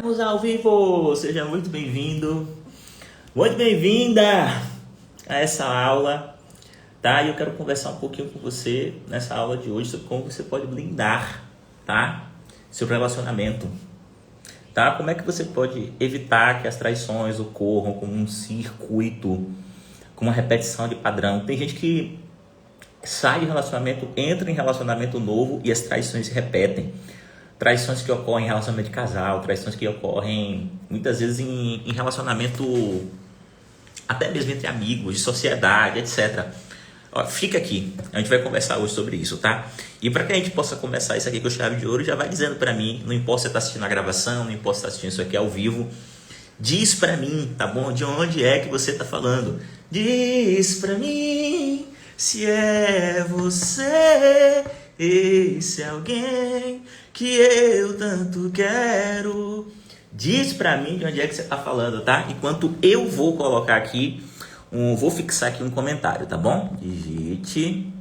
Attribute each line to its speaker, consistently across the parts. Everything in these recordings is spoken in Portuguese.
Speaker 1: Estamos ao vivo! Seja muito bem-vindo, muito bem-vinda a essa aula, tá? E eu quero conversar um pouquinho com você nessa aula de hoje sobre como você pode blindar, tá? Seu relacionamento, tá? Como é que você pode evitar que as traições ocorram como um circuito, com uma repetição de padrão. Tem gente que sai de relacionamento, entra em relacionamento novo e as traições se repetem. Traições que ocorrem em relacionamento de casal, traições que ocorrem muitas vezes em relacionamento até mesmo entre amigos, de sociedade, etc. Ó, fica aqui, a gente vai conversar hoje sobre isso, tá? E para que a gente possa começar isso aqui com chave de ouro, já vai dizendo para mim, não importa se você está assistindo a gravação, não importa se está assistindo isso aqui ao vivo, diz para mim, tá bom? De onde é que você está falando? Diz para mim se é você, esse alguém que eu tanto quero. Diz pra mim de onde é que você tá falando, tá? Enquanto eu vou colocar aqui, vou fixar aqui um comentário, tá bom? Digite,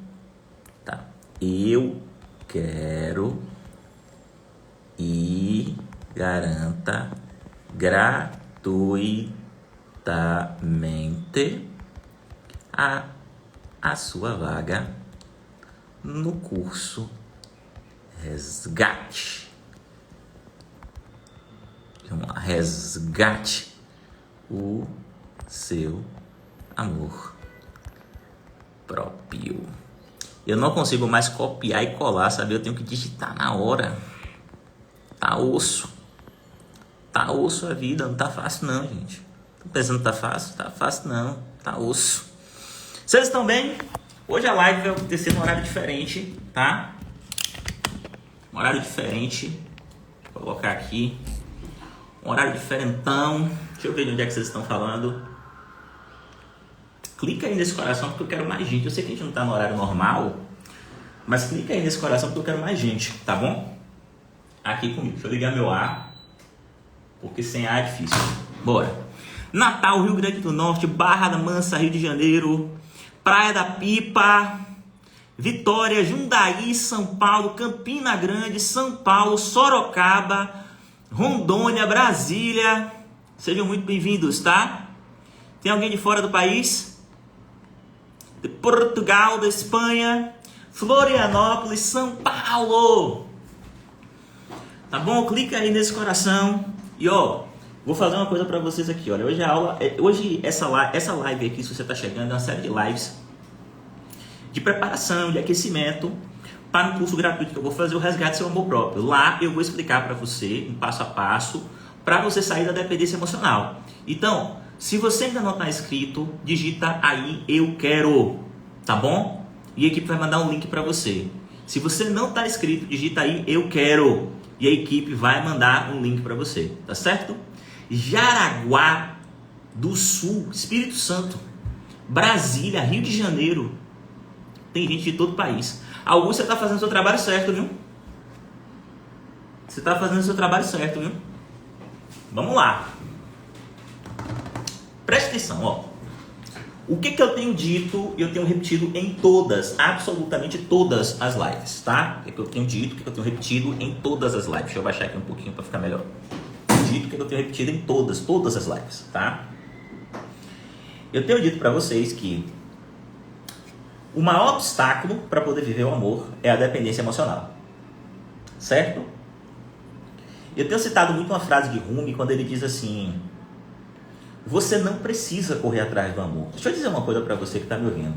Speaker 1: tá? Eu quero e garanta gratuitamente a sua vaga no curso Resgate. Vamos lá, resgate o seu amor próprio. Eu não consigo mais copiar e colar, sabe? Eu tenho que digitar na hora. Tá osso. Tá osso a vida, não tá fácil não, gente. Tô pensando que tá fácil? Tá fácil não, tá osso. Vocês estão bem? Hoje a live vai acontecer num horário diferente, tá? Um horário diferente. Vou colocar aqui. Um horário diferentão. Deixa eu ver de onde é que vocês estão falando. Clica aí nesse coração porque eu quero mais gente. Eu sei que a gente não tá no horário normal, mas clica aí nesse coração porque eu quero mais gente, tá bom? Aqui comigo. Deixa eu ligar meu ar, porque sem ar é difícil. Bora. Natal, Rio Grande do Norte, Barra da Mansa, Rio de Janeiro, Praia da Pipa, Vitória, Jundiaí, São Paulo, Campina Grande, São Paulo, Sorocaba, Rondônia, Brasília. Sejam muito bem-vindos, tá? Tem alguém de fora do país? De Portugal, da Espanha, Florianópolis, São Paulo. Tá bom? Clica aí nesse coração. E ó, vou fazer uma coisa pra vocês aqui, olha. Hoje essa live aqui, se você tá chegando, é uma série de lives de preparação, de aquecimento para um curso gratuito que eu vou fazer, o Resgate Seu Amor Próprio. Lá eu vou explicar para você, um passo a passo, para você sair da dependência emocional. Então, se você ainda não está inscrito, digita aí eu quero, tá bom? E a equipe vai mandar um link para você. Se você não está inscrito, digita aí eu quero e a equipe vai mandar um link para você, tá certo? Jaraguá do Sul, Espírito Santo, Brasília, Rio de Janeiro. Tem gente de todo o país. Augusto, você está fazendo o seu trabalho certo, viu? Você está fazendo o seu trabalho certo, viu? Vamos lá. Preste atenção, ó. O que eu tenho dito e eu tenho repetido em todas, absolutamente todas as lives, tá? O que eu tenho dito, o que eu tenho repetido em todas as lives. Deixa eu baixar aqui um pouquinho para ficar melhor. Dito o que eu tenho repetido em todas as lives, tá? Eu tenho dito para vocês que o maior obstáculo para poder viver o amor é a dependência emocional. Certo? Eu tenho citado muito uma frase de Rumi quando ele diz assim: você não precisa correr atrás do amor. Deixa eu dizer uma coisa para você que está me ouvindo.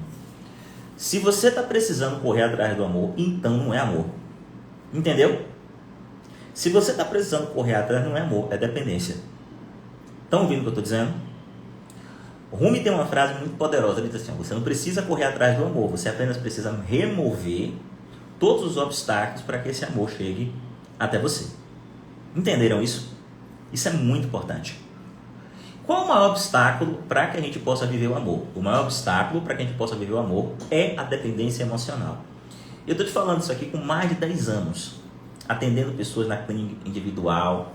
Speaker 1: Se você está precisando correr atrás do amor, então não é amor. Entendeu? Se você está precisando correr atrás, não é amor, é dependência. Estão ouvindo o que eu estou dizendo? Rumi tem uma frase muito poderosa, ele diz assim: você não precisa correr atrás do amor, você apenas precisa remover todos os obstáculos para que esse amor chegue até você. Entenderam isso? Isso é muito importante. Qual o maior obstáculo para que a gente possa viver o amor? O maior obstáculo para que a gente possa viver o amor é a dependência emocional. Eu estou te falando isso aqui com mais de 10 anos, atendendo pessoas na clínica individual,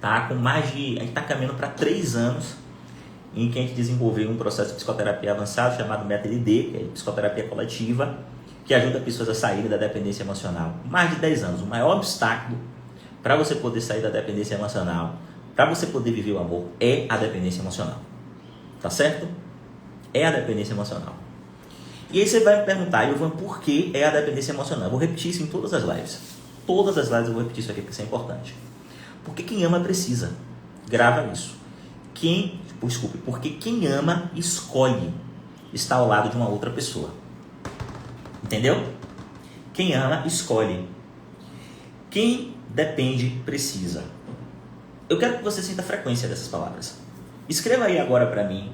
Speaker 1: tá? A gente está caminhando para 3 anos em que a gente desenvolveu um processo de psicoterapia avançado chamado META-LD, que é psicoterapia coletiva, que ajuda pessoas a saírem da dependência emocional. Mais de 10 anos. O maior obstáculo para você poder sair da dependência emocional, para você poder viver o amor, é a dependência emocional. Tá certo? É a dependência emocional. E aí você vai me perguntar, Ivan, por que é a dependência emocional? Eu vou repetir isso em todas as lives. Todas as lives eu vou repetir isso aqui porque isso é importante. Porque quem ama precisa. Grava isso. Porque quem ama escolhe estar ao lado de uma outra pessoa. Entendeu? Quem ama escolhe. Quem depende precisa. Eu quero que você sinta a frequência dessas palavras. Escreva aí agora para mim,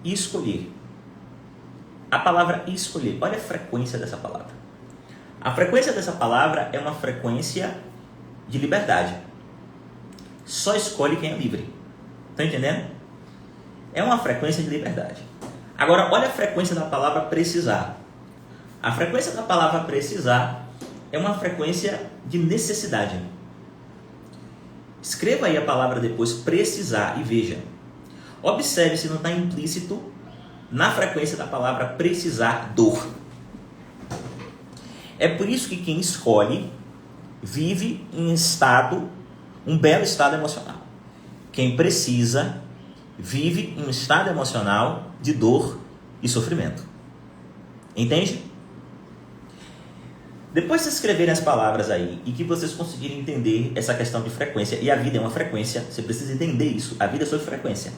Speaker 1: escolher. A palavra escolher, olha a frequência dessa palavra. A frequência dessa palavra é uma frequência de liberdade. Só escolhe quem é livre. Tá entendendo? É uma frequência de liberdade. Agora, olha a frequência da palavra precisar. A frequência da palavra precisar é uma frequência de necessidade. Escreva aí a palavra depois, precisar, e veja. Observe se não está implícito na frequência da palavra precisar, dor. É por isso que quem escolhe vive em um belo estado emocional. Quem precisa vive em um estado emocional de dor e sofrimento. Entende? Depois de escreverem as palavras aí e que vocês conseguirem entender essa questão de frequência, e a vida é uma frequência, você precisa entender isso, a vida é sobre frequência.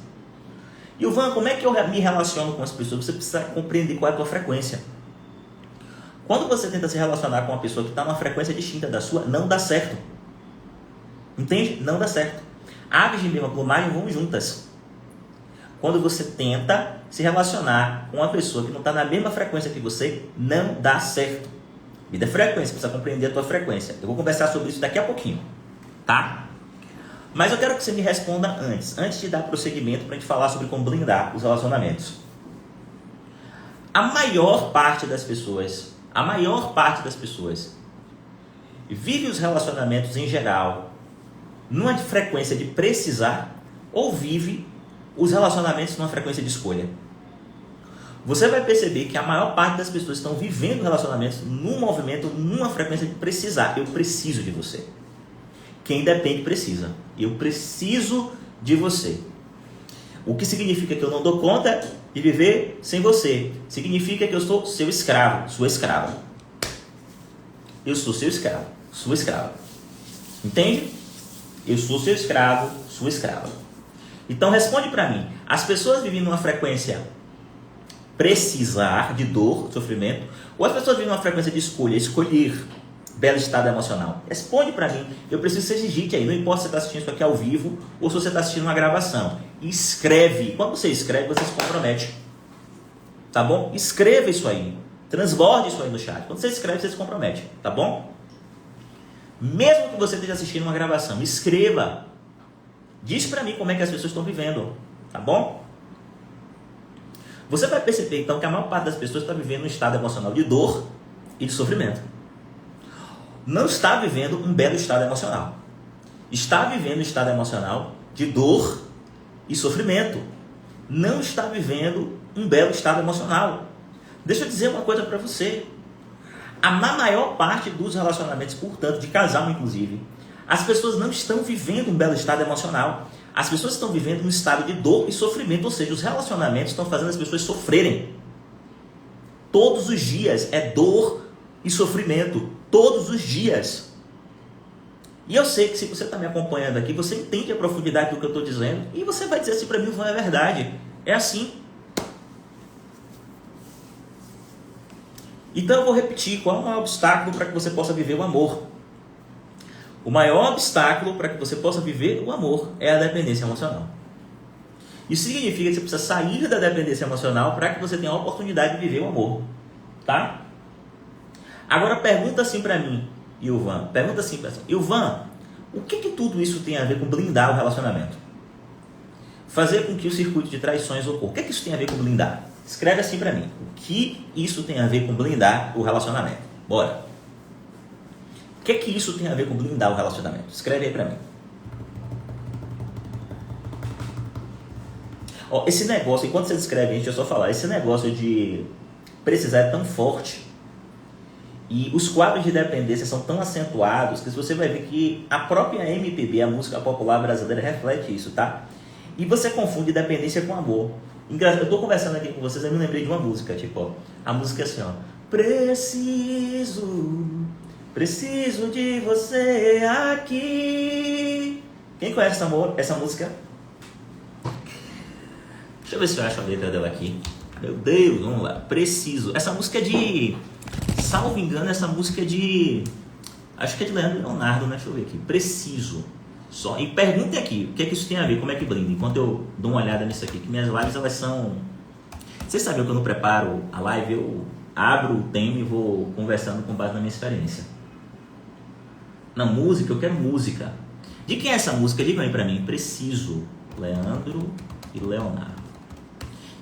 Speaker 1: E Ivan, como é que eu me relaciono com as pessoas? Você precisa compreender qual é a tua frequência. Quando você tenta se relacionar com uma pessoa que está numa frequência distinta da sua, não dá certo. Entende? Não dá certo. Aves de mesma plumagem vão juntas. Quando você tenta se relacionar com uma pessoa que não está na mesma frequência que você, não dá certo. Vida é frequência, precisa compreender a tua frequência. Eu vou conversar sobre isso daqui a pouquinho, tá? Mas eu quero que você me responda antes de dar prosseguimento para a gente falar sobre como blindar os relacionamentos. A maior parte das pessoas vive os relacionamentos em geral numa frequência de precisar ou vive os relacionamentos numa frequência de escolha. Você vai perceber que a maior parte das pessoas estão vivendo relacionamentos num movimento, numa frequência de precisar. Eu preciso de você. Quem depende precisa. Eu preciso de você. O que significa que eu não dou conta de viver sem você. Significa que eu sou seu escravo, sua escrava. Eu sou seu escravo, sua escrava. Entende? Eu sou seu escravo, sua escrava. Então responde para mim. As pessoas vivem numa frequência precisar, de dor, sofrimento, ou as pessoas vivem numa frequência de escolha, escolher, belo estado emocional? Responde para mim. Eu preciso que você digite aí, não importa se você está assistindo isso aqui ao vivo ou se você está assistindo uma gravação. Escreve. Quando você escreve, você se compromete. Tá bom? Escreva isso aí. Transborde isso aí no chat. Quando você escreve, você se compromete. Tá bom? Mesmo que você esteja assistindo uma gravação, escreva. Diz para mim como é que as pessoas estão vivendo. Tá bom? Você vai perceber, então, que a maior parte das pessoas está vivendo um estado emocional de dor e de sofrimento. Não está vivendo um belo estado emocional. Está vivendo um estado emocional de dor e sofrimento. Não está vivendo um belo estado emocional. Deixa eu dizer uma coisa para você. Na maior parte dos relacionamentos, portanto, de casal inclusive, as pessoas não estão vivendo um belo estado emocional. As pessoas estão vivendo um estado de dor e sofrimento, ou seja, os relacionamentos estão fazendo as pessoas sofrerem. Todos os dias é dor e sofrimento. Todos os dias. E eu sei que se você está me acompanhando aqui, você entende a profundidade do que eu estou dizendo, e você vai dizer assim para mim, não é verdade. É assim. Então eu vou repetir, qual é o maior obstáculo para que você possa viver o amor? O maior obstáculo para que você possa viver o amor é a dependência emocional. Isso significa que você precisa sair da dependência emocional para que você tenha a oportunidade de viver o amor. Tá? Agora pergunta assim para mim, Ilvan. Pergunta assim para mim, Ilvan, o que tudo isso tem a ver com blindar o relacionamento? Fazer com que o circuito de traições ocorra. O que isso tem a ver com blindar? Escreve assim para mim. O que isso tem a ver com blindar o relacionamento? Bora. O que isso tem a ver com blindar o relacionamento? Escreve aí para mim. Ó, esse negócio, enquanto você escreve, deixa eu só falar, esse negócio de precisar é tão forte E os quadros de dependência são tão acentuados que você vai ver que a própria MPB, a música popular brasileira, reflete isso, tá? E você confunde dependência com amor. Eu tô conversando aqui com vocês, eu me lembrei de uma música, tipo, ó, a música é assim, ó. Preciso de você aqui. Quem conhece essa música? Deixa eu ver se eu acho a letra dela aqui. Meu Deus, vamos lá. Preciso. Essa música é de... Salvo engano, essa música é de... Acho que é de Leandro e Leonardo, né? Deixa eu ver aqui. Preciso. Só. E perguntem aqui, o que é que isso tem a ver? Como é que brinda? Enquanto eu dou uma olhada nisso aqui, que minhas lives, elas são... Vocês sabem que eu não preparo a live, eu abro o tema e vou conversando com base na minha experiência. Na música, eu quero música. De quem é essa música? Digam aí pra mim. Preciso. Leandro e Leonardo.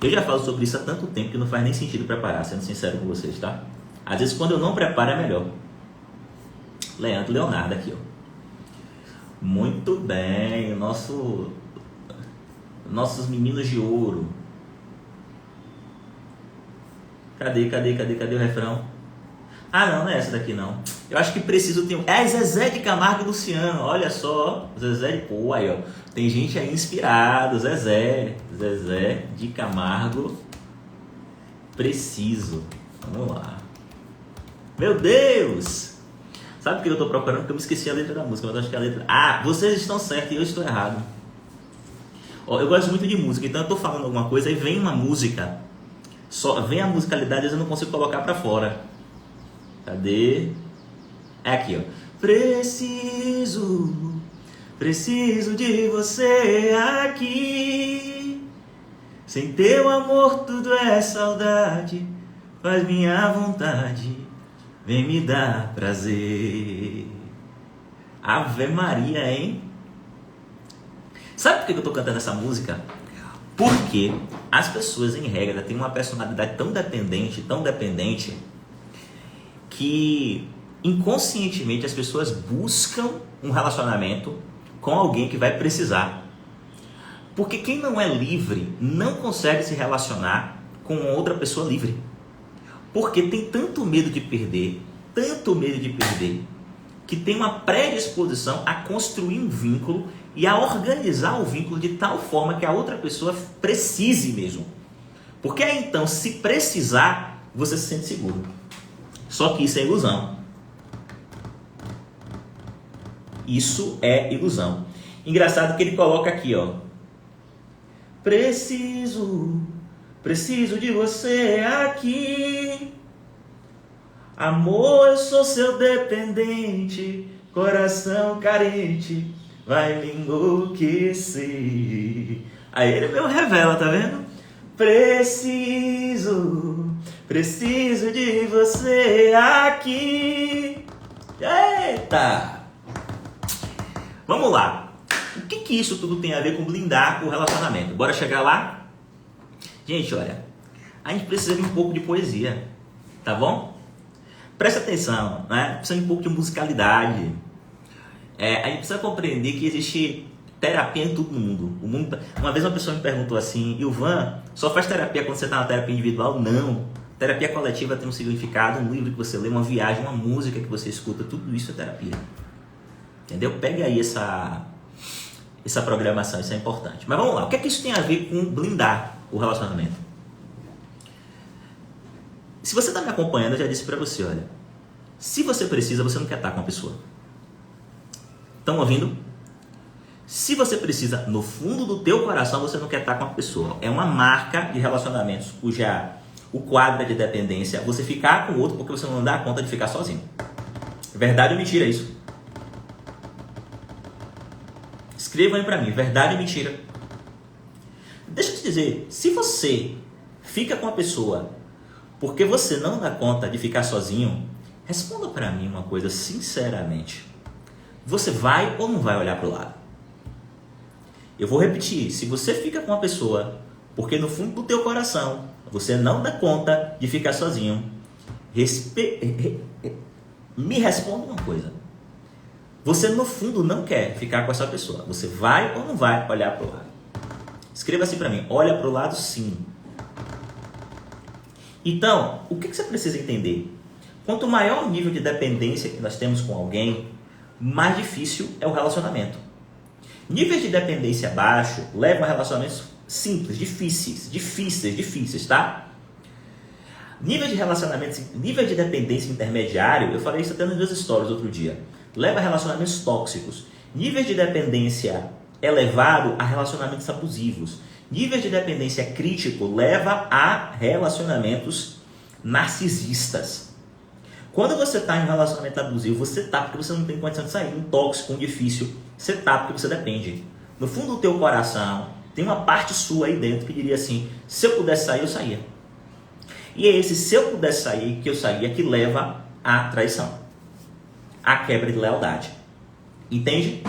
Speaker 1: Eu já falo sobre isso há tanto tempo que não faz nem sentido preparar, sendo sincero com vocês, tá? Às vezes quando eu não preparo é melhor. Leandro e Leonardo aqui, ó. Muito bem, nossos meninos de ouro. Cadê o refrão? Ah, não é essa daqui não. Eu acho que preciso ter... É Zezé de Camargo e Luciano, olha só. Zezé de... Pô, aí ó. Tem gente aí inspirado. Zezé de Camargo. Preciso. Vamos lá. Meu Deus! Sabe o que eu tô procurando? Porque eu me esqueci a letra da música, mas eu acho que a letra... Ah, vocês estão certos e eu estou errado. Ó, eu gosto muito de música, então eu tô falando alguma coisa e vem uma música. Só vem a musicalidade e eu não consigo colocar pra fora. Cadê? É aqui, ó. Preciso de você aqui. Sem teu amor tudo é saudade. Faz minha vontade. Vem me dar prazer. Ave Maria, hein? Sabe por que eu tô cantando essa música? Porque as pessoas, em regra, têm uma personalidade tão dependente, que inconscientemente as pessoas buscam um relacionamento com alguém que vai precisar. Porque quem não é livre não consegue se relacionar com outra pessoa livre. Porque tem tanto medo de perder, que tem uma predisposição a construir um vínculo e a organizar o vínculo de tal forma que a outra pessoa precise mesmo. Porque aí então, se precisar, você se sente seguro. Só que isso é ilusão. Isso é ilusão. Engraçado que ele coloca aqui, ó. Preciso de você aqui. Amor, eu sou seu dependente. Coração carente vai me enlouquecer. Aí ele mesmo revela, tá vendo? Preciso de você aqui. Eita! Vamos lá. O que isso tudo tem a ver com blindar o relacionamento? Bora chegar lá? Gente, olha, a gente precisa de um pouco de poesia, tá bom? Presta atenção, né? Precisa de um pouco de musicalidade. A gente precisa compreender que existe terapia em todo mundo. Uma vez uma pessoa me perguntou assim, Ilvan, só faz terapia quando você está na terapia individual? Não. Terapia coletiva tem um significado, um livro que você lê, uma viagem, uma música que você escuta, tudo isso é terapia. Entendeu? Pegue aí essa programação, isso é importante. Mas vamos lá, o que é que isso tem a ver com blindar o relacionamento? Se você está me acompanhando, eu já disse para você, olha, se você precisa, você não quer estar com a pessoa. Estão ouvindo? Se você precisa, no fundo do teu coração, você não quer estar com a pessoa. É uma marca de relacionamentos cuja o quadro é de dependência, você ficar com o outro porque você não dá conta de ficar sozinho. Verdade ou mentira isso? Escrevam aí pra mim, verdade ou mentira? Deixa eu te dizer, se você fica com a pessoa porque você não dá conta de ficar sozinho, responda pra mim uma coisa sinceramente. Você vai ou não vai olhar pro lado? Eu vou repetir, se você fica com uma pessoa porque no fundo do teu coração você não dá conta de ficar sozinho, me responda uma coisa. Você no fundo não quer ficar com essa pessoa. Você vai ou não vai olhar para o lado? Escreva assim para mim. Olha para o lado sim. Então, o que você precisa entender? Quanto maior o nível de dependência que nós temos com alguém, mais difícil é o relacionamento. Níveis de dependência baixo levam a relacionamentos simples, difíceis, tá? Nível de dependência intermediário, eu falei isso até nas duas stories outro dia, leva a relacionamentos tóxicos. Nível de dependência elevado a relacionamentos abusivos. Nível de dependência crítico leva a relacionamentos narcisistas. Quando você está em um relacionamento abusivo, você está porque você não tem condição de sair. Um tóxico, um difícil, você está porque você depende. No fundo do teu coração, tem uma parte sua aí dentro que diria assim, se eu pudesse sair, eu saía. E é esse se eu pudesse sair, que eu saía, que leva à traição. À quebra de lealdade. Entende?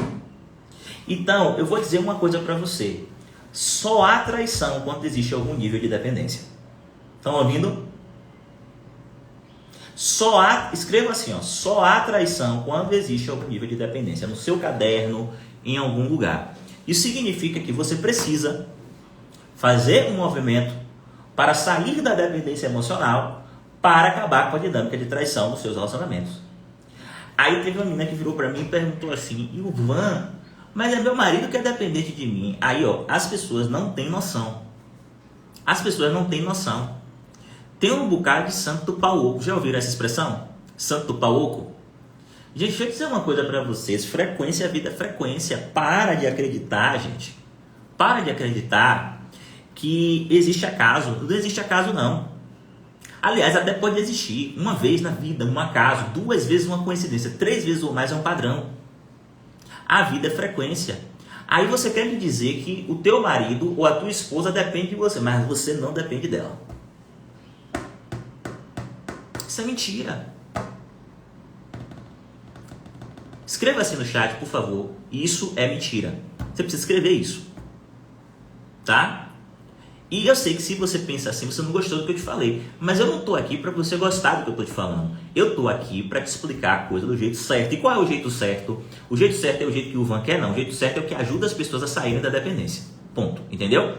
Speaker 1: Então, eu vou dizer uma coisa para você. Só há traição quando existe algum nível de dependência. Estão ouvindo? Escreva assim, só há traição quando existe algum nível de dependência. No seu caderno, em algum lugar. Isso significa que você precisa fazer um movimento para sair da dependência emocional para acabar com a dinâmica de traição nos seus relacionamentos. Aí teve uma menina que virou para mim e perguntou assim, Ivan, mas é meu marido que é dependente de mim. Aí, as pessoas não têm noção. Tem um bocado de santo do pau oco. Já ouviram essa expressão? Santo do pau oco? Gente, deixa eu dizer uma coisa para vocês. Frequência, a vida é frequência. Para de acreditar, gente. Para de acreditar que existe acaso. Não existe acaso, não. Aliás, até pode existir. Uma vez na vida, um acaso. 2 vezes uma coincidência. 3 vezes ou mais é um padrão. A vida é frequência. Aí você quer me dizer que o teu marido ou a tua esposa depende de você, mas você não depende dela. Isso é mentira. Escreva assim no chat, por favor. Isso é mentira. Você precisa escrever isso. Tá? E eu sei que se você pensa assim, você não gostou do que eu te falei. Mas eu não estou aqui para você gostar do que eu estou te falando. Eu estou aqui para te explicar a coisa do jeito certo. E qual é o jeito certo? O jeito certo é o jeito que o Ivan quer? Não. O jeito certo é o que ajuda as pessoas a saírem da dependência. Ponto. Entendeu?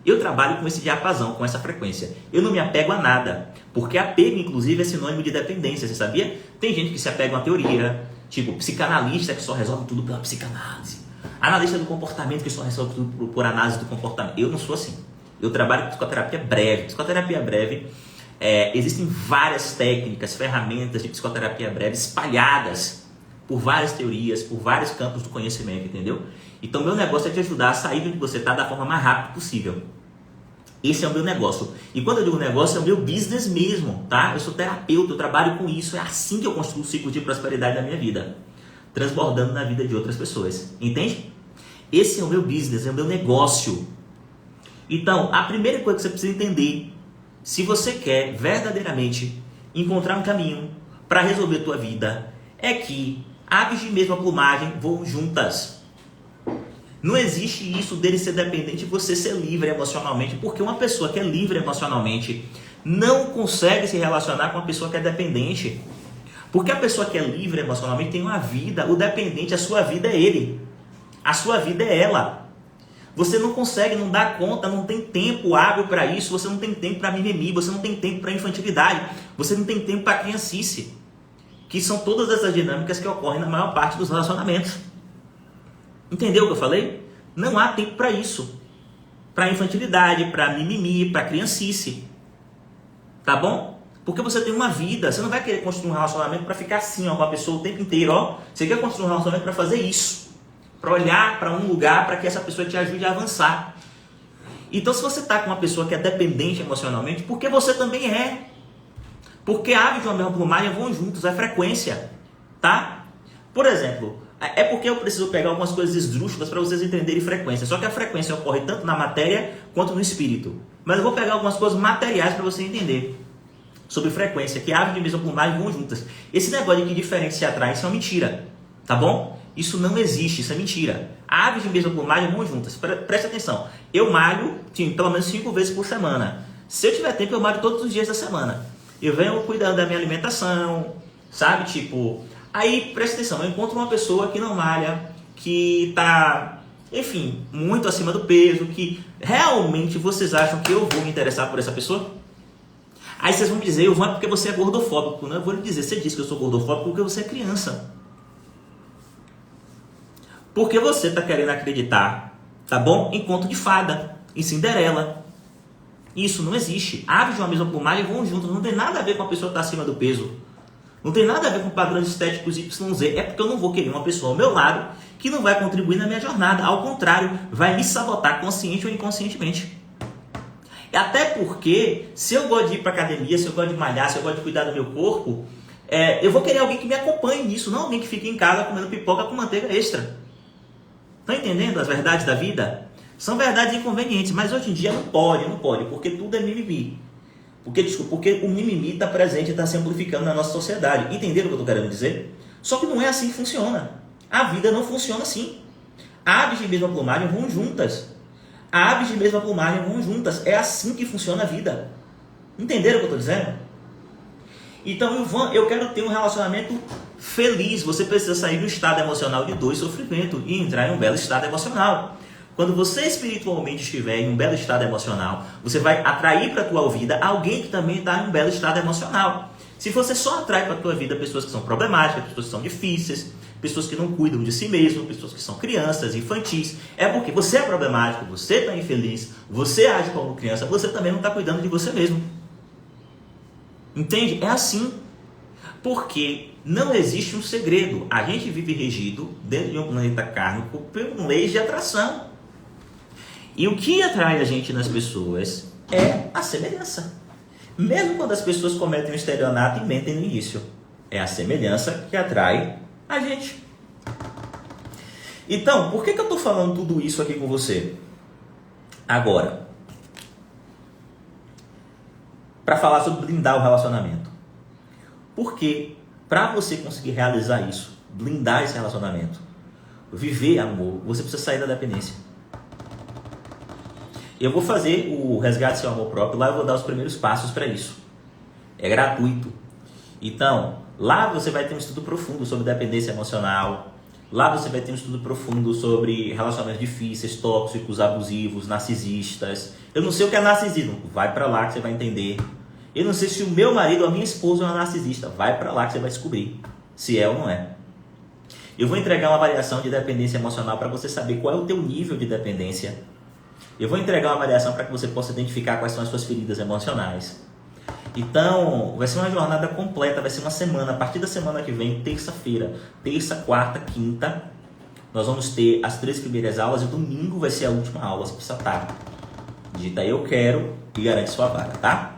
Speaker 1: Eu trabalho com esse diapasão, com essa frequência. Eu não me apego a nada. Porque apego, inclusive, é sinônimo de dependência. Você sabia? Tem gente que se apega a uma teoria. Tipo, psicanalista que só resolve tudo pela psicanálise. Analista do comportamento que só resolve tudo por análise do comportamento. Eu não sou assim. Eu trabalho com psicoterapia breve. Psicoterapia breve, existem várias técnicas, ferramentas de psicoterapia breve espalhadas por várias teorias, por vários campos do conhecimento, entendeu? Então, meu negócio é te ajudar a sair de onde você está da forma mais rápida possível. Esse é o meu negócio. E quando eu digo negócio, é o meu business mesmo, tá? Eu sou terapeuta, eu trabalho com isso. É assim que eu construo o ciclo de prosperidade da minha vida. Transbordando na vida de outras pessoas. Entende? Esse é o meu business, é o meu negócio. Então, a primeira coisa que você precisa entender, se você quer verdadeiramente encontrar um caminho para resolver a tua vida, é que aves de mesma plumagem voam juntas. Não existe isso dele ser dependente e você ser livre emocionalmente, porque uma pessoa que é livre emocionalmente não consegue se relacionar com uma pessoa que é dependente. Porque a pessoa que é livre emocionalmente tem uma vida, o dependente, a sua vida é ele. A sua vida é ela. Você não consegue, não dá conta, não tem tempo hábil para isso, você não tem tempo para mimimi, você não tem tempo para infantilidade, você não tem tempo para criancice. Que são todas essas dinâmicas que ocorrem na maior parte dos relacionamentos. Entendeu o que eu falei? Não há tempo para isso. Para infantilidade, para mimimi, para criancice. Tá bom? Porque você tem uma vida. Você não vai querer construir um relacionamento para ficar assim, com a pessoa o tempo inteiro. Você quer construir um relacionamento para fazer isso. Para olhar para um lugar para que essa pessoa te ajude a avançar. Então, se você está com uma pessoa que é dependente emocionalmente, porque você também é. Porque aves de uma mesma plumagem vão juntos, é frequência. Tá? Por exemplo, é porque eu preciso pegar algumas coisas esdrúxulas para vocês entenderem frequência. Só que a frequência ocorre tanto na matéria quanto no espírito. Mas eu vou pegar algumas coisas materiais para você entender sobre frequência, que aves de mesma plumagem vão juntas. Esse negócio de que diferentes se atraem, isso é uma mentira. Tá bom? Isso não existe, isso é mentira. Aves de mesma plumagem vão juntas. Preste atenção. Eu malho pelo menos 5 vezes por semana. Se eu tiver tempo, eu malho todos os dias da semana. Eu venho cuidando da minha alimentação, sabe? Tipo... Aí, presta atenção, eu encontro uma pessoa que não malha, que tá, enfim, muito acima do peso, que realmente vocês acham que eu vou me interessar por essa pessoa? Aí vocês vão me dizer, Ivan, é porque você é gordofóbico. Não, eu vou lhe dizer, você disse que eu sou gordofóbico porque você é criança. Porque você está querendo acreditar, tá bom? Em conto de fada, em Cinderela. Isso não existe. Aves de uma mesma plumagem vão juntos. Não tem nada a ver com a pessoa que está acima do peso. Não tem nada a ver com padrões estéticos YZ. É porque eu não vou querer uma pessoa ao meu lado que não vai contribuir na minha jornada. Ao contrário, vai me sabotar consciente ou inconscientemente. Até porque, se eu gosto de ir para academia, se eu gosto de malhar, se eu gosto de cuidar do meu corpo, eu vou querer alguém que me acompanhe nisso, não alguém que fique em casa comendo pipoca com manteiga extra. Estão entendendo as verdades da vida? São verdades inconvenientes, mas hoje em dia não pode, porque tudo é mimimi. Porque o mimimi está presente e está se amplificando na nossa sociedade. Entenderam o que eu estou querendo dizer? Só que não é assim que funciona. A vida não funciona assim. Aves de mesma plumagem vão juntas. Aves de mesma plumagem vão juntas. É assim que funciona a vida. Entenderam o que eu estou dizendo? Então, Ivan, eu quero ter um relacionamento feliz. Você precisa sair do estado emocional de dor e sofrimento e entrar em um belo estado emocional. Quando você espiritualmente estiver em um belo estado emocional, você vai atrair para a tua vida alguém que também está em um belo estado emocional. Se você só atrai para a tua vida pessoas que são problemáticas, pessoas que são difíceis, pessoas que não cuidam de si mesmo, pessoas que são crianças, infantis, é porque você é problemático, você está infeliz, você age como criança, você também não está cuidando de você mesmo. Entende? É assim. Porque não existe um segredo. A gente vive regido dentro de um planeta kármico por leis de atração. E o que atrai a gente nas pessoas é a semelhança. Mesmo quando as pessoas cometem um estelionato e mentem no início. É a semelhança que atrai a gente. Então, por que eu estou falando tudo isso aqui com você? Agora, para falar sobre blindar o relacionamento. Porque para você conseguir realizar isso, blindar esse relacionamento, viver amor, você precisa sair da dependência. Eu vou fazer o Resgate Seu Amor Próprio, lá eu vou dar os primeiros passos para isso. É gratuito. Então, lá você vai ter um estudo profundo sobre dependência emocional. Lá você vai ter um estudo profundo sobre relacionamentos difíceis, tóxicos, abusivos, narcisistas. Eu não sei o que é narcisismo. Vai para lá que você vai entender. Eu não sei se o meu marido ou a minha esposa é uma narcisista. Vai para lá que você vai descobrir se é ou não é. Eu vou entregar uma avaliação de dependência emocional para você saber qual é o teu nível de dependência. Eu vou entregar uma avaliação para que você possa identificar quais são as suas feridas emocionais. Então, vai ser uma jornada completa, vai ser uma semana. A partir da semana que vem, terça-feira, terça, quarta, quinta, nós vamos ter as 3 primeiras aulas e domingo vai ser a última aula. Você precisa estar. Digita eu quero e garante sua vaga, tá?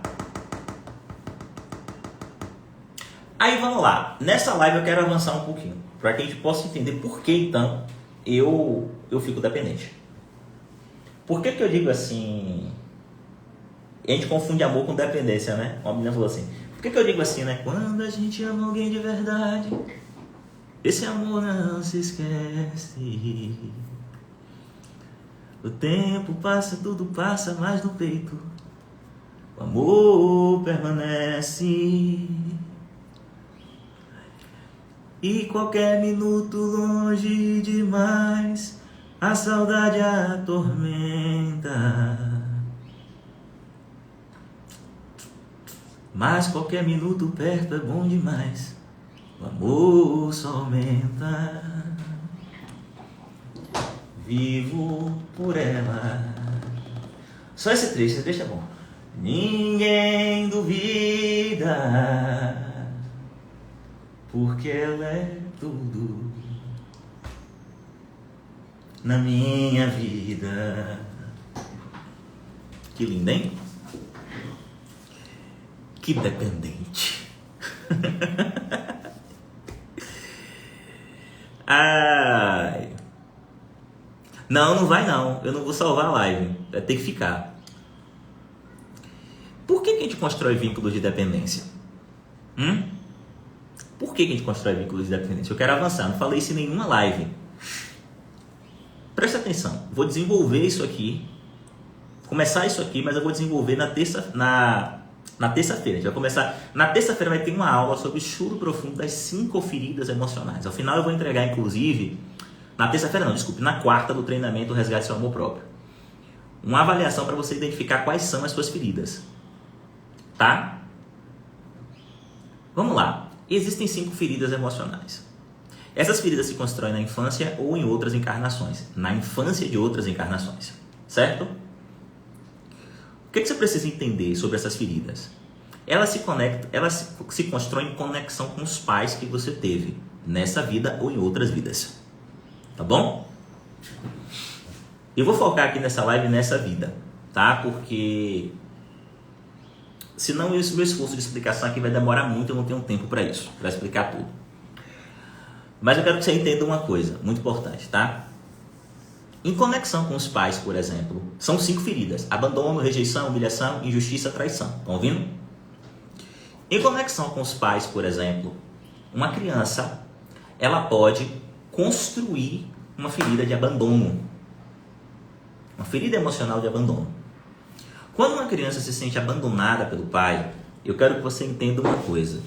Speaker 1: Aí vamos lá. Nessa live eu quero avançar um pouquinho, para que a gente possa entender por que então eu fico dependente. Por que eu digo assim? A gente confunde amor com dependência, né? Uma menina falou assim, por que eu digo assim, né? Quando a gente ama alguém de verdade, esse amor não se esquece. O tempo passa, tudo passa, mas no peito o amor permanece. E qualquer minuto longe demais, a saudade atormenta. Mas qualquer minuto perto é bom demais, o amor só aumenta. Vivo por ela. Só esse trecho é bom. Ninguém duvida, porque ela é tudo na minha vida. Que lindo, hein? Que dependente. Ai. Não vai não. Eu não vou salvar a live. Vai ter que ficar. Por que a gente constrói vínculos de dependência? Por que a gente constrói vínculos de dependência? Eu quero avançar. Não falei isso em nenhuma live. Presta atenção. Vou desenvolver isso aqui. Começar isso aqui, mas eu vou desenvolver na terça-feira. A gente vai começar. Na terça-feira vai ter uma aula sobre o estudo profundo das 5 feridas emocionais. Ao final eu vou entregar, inclusive, na terça-feira não, desculpe, na quarta do treinamento Resgate Seu Amor Próprio, uma avaliação para você identificar quais são as suas feridas. Tá? Vamos lá. Existem 5 feridas emocionais. Essas feridas se constroem na infância ou em outras encarnações. Na infância de outras encarnações. Certo? O que você precisa entender sobre essas feridas? Elas se constroem em conexão com os pais que você teve nessa vida ou em outras vidas. Tá bom? Eu vou focar aqui nessa live nessa vida, tá? Porque senão esse meu esforço de explicação aqui vai demorar muito, eu não tenho tempo para isso, para explicar tudo. Mas eu quero que você entenda uma coisa muito importante, tá? Em conexão com os pais, por exemplo, são 5 feridas: abandono, rejeição, humilhação, injustiça, traição. Estão ouvindo? Em conexão com os pais, por exemplo, uma criança, ela pode construir uma ferida de abandono. Uma ferida emocional de abandono. Quando uma criança se sente abandonada pelo pai, eu quero que você entenda uma coisa.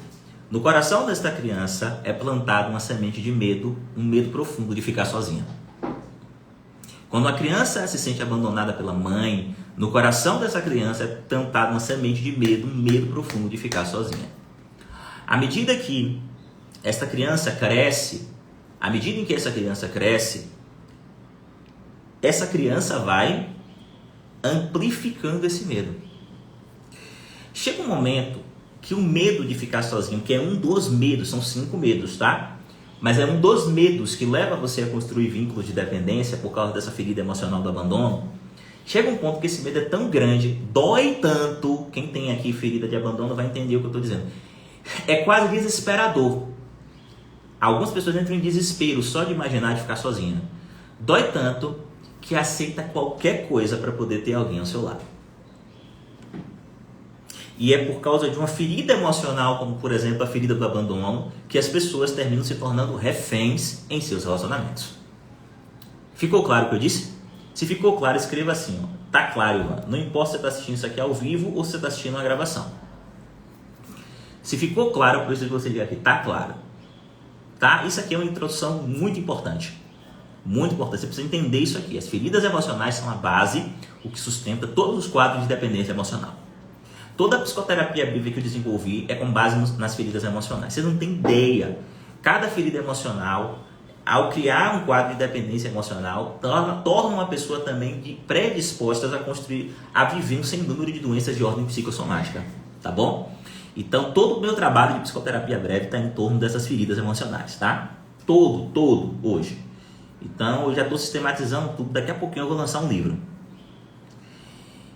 Speaker 1: No coração desta criança é plantada uma semente de medo, um medo profundo de ficar sozinha. Quando a criança se sente abandonada pela mãe, no coração dessa criança é plantada uma semente de medo, um medo profundo de ficar sozinha. À medida que esta criança cresce, à medida em que essa criança vai amplificando esse medo. Chega um momento que o medo de ficar sozinho, que é um dos medos, são 5 medos, tá? Mas é um dos medos que leva você a construir vínculos de dependência por causa dessa ferida emocional do abandono. Chega um ponto que esse medo é tão grande, dói tanto, quem tem aqui ferida de abandono vai entender o que eu estou dizendo. É quase desesperador. Algumas pessoas entram em desespero só de imaginar de ficar sozinha. Dói tanto que aceita qualquer coisa para poder ter alguém ao seu lado. E é por causa de uma ferida emocional, como por exemplo a ferida do abandono, que as pessoas terminam se tornando reféns em seus relacionamentos. Ficou claro o que eu disse? Se ficou claro, escreva assim, ó. Tá claro, Ivan. Não importa se você está assistindo isso aqui ao vivo ou se você está assistindo uma gravação. Se ficou claro, eu preciso que você diga aqui, tá claro. Tá? Isso aqui é uma introdução muito importante. Muito importante. Você precisa entender isso aqui. As feridas emocionais são a base, o que sustenta todos os quadros de dependência emocional. Toda a psicoterapia bíblica que eu desenvolvi é com base nas feridas emocionais. Você não tem ideia. Cada ferida emocional, ao criar um quadro de dependência emocional, torna uma pessoa também predisposta a construir, a viver um sem número de doenças de ordem psicossomática. Tá bom? Então, todo o meu trabalho de psicoterapia breve está em torno dessas feridas emocionais, tá? Todo, hoje. Então, eu já estou sistematizando tudo. Daqui a pouquinho eu vou lançar um livro.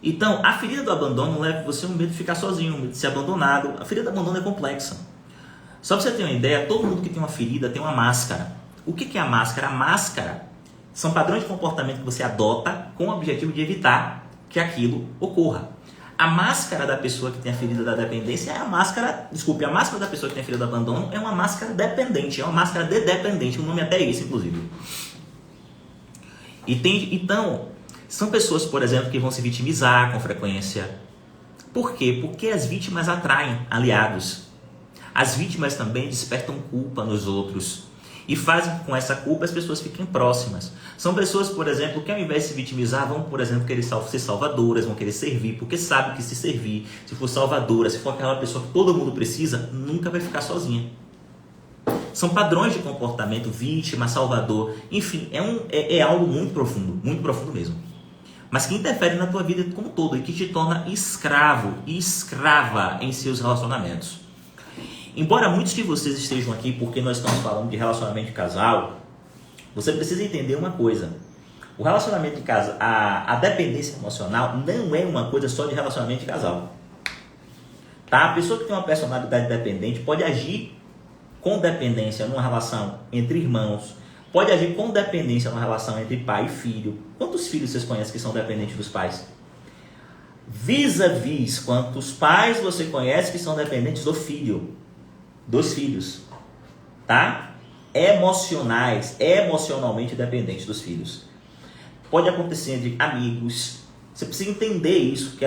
Speaker 1: Então, a ferida do abandono leva você um medo de ficar sozinho, um medo de ser abandonado. A ferida do abandono é complexa. Só para você ter uma ideia, todo mundo que tem uma ferida tem uma máscara. O que é a máscara? A máscara são padrões de comportamento que você adota com o objetivo de evitar que aquilo ocorra. A máscara da pessoa que tem a ferida da dependência é a máscara da pessoa que tem a ferida do abandono é uma máscara dependente, é uma máscara de dependente, o nome até é esse, inclusive. Então, são pessoas, por exemplo, que vão se vitimizar com frequência. Por quê? Porque as vítimas atraem aliados. As vítimas também despertam culpa nos outros e fazem com essa culpa as pessoas fiquem próximas. São pessoas, por exemplo, que ao invés de se vitimizar, vão, por exemplo, querer ser salvadoras, vão querer servir, porque sabem que se servir, se for salvadora, se for aquela pessoa que todo mundo precisa, nunca vai ficar sozinha. São padrões de comportamento, vítima, salvador, enfim, é algo muito profundo mesmo. Mas que interfere na tua vida como um todo e que te torna escravo e escrava em seus relacionamentos. Embora muitos de vocês estejam aqui porque nós estamos falando de relacionamento de casal, você precisa entender uma coisa. O relacionamento de casal, a dependência emocional não é uma coisa só de relacionamento de casal. Tá? A pessoa que tem uma personalidade dependente pode agir com dependência numa relação entre irmãos, pode agir com dependência numa relação entre pai e filho. Quantos filhos vocês conhecem que são dependentes dos pais? Vis-a-vis, quantos pais você conhece que são dependentes dos filhos, tá? Emocionalmente dependentes dos filhos. Pode acontecer entre amigos. Você precisa entender isso, que